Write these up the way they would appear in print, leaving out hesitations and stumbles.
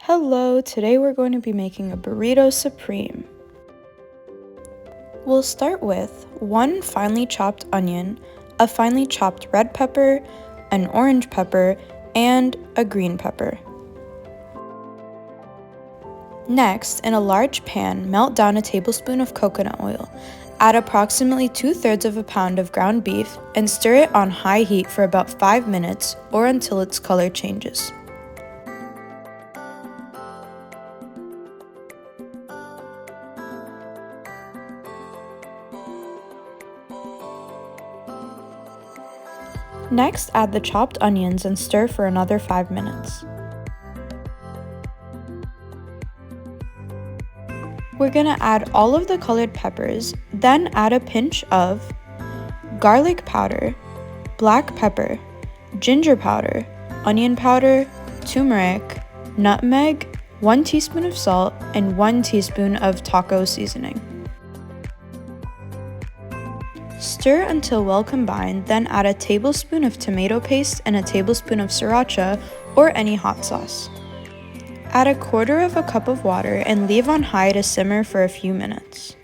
Hello, today we're going to be making a Burrito Supreme. We'll start with 1 finely chopped onion, a finely chopped red pepper, an orange pepper, and a green pepper. Next, in a large pan, melt down a tablespoon of coconut oil. Add approximately 2/3 of a pound of ground beef and stir it on high heat for about 5 minutes or until its color changes. Next, add the chopped onions and stir for another 5 minutes. We're gonna add all of the colored peppers, then add a pinch of garlic powder, black pepper, ginger powder, onion powder, turmeric, nutmeg, 1 teaspoon of salt, and 1 teaspoon of taco seasoning. Stir until well combined, then add a tablespoon of tomato paste and a tablespoon of sriracha or any hot sauce. Add 1/4 cup of water and leave on high to simmer for a few minutes.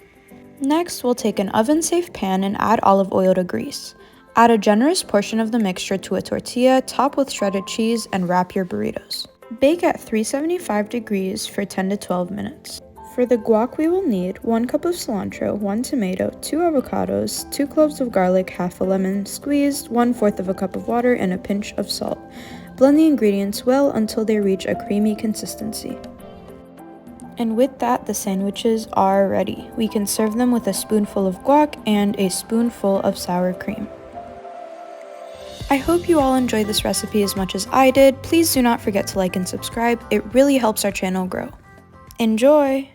Next, we'll take an oven-safe pan and add olive oil to grease. Add a generous portion of the mixture to a tortilla, top with shredded cheese, and wrap your burritos. Bake at 375 degrees for 10 to 12 minutes. For the guac, we will need 1 cup of cilantro, 1 tomato, 2 avocados, 2 cloves of garlic, half a lemon squeezed, 1/4 cup of water, and a pinch of salt. Blend the ingredients well until they reach a creamy consistency. And with that, the sandwiches are ready. We can serve them with a spoonful of guac and a spoonful of sour cream. I hope you all enjoyed this recipe as much as I did. Please do not forget to like and subscribe. It really helps our channel grow. Enjoy!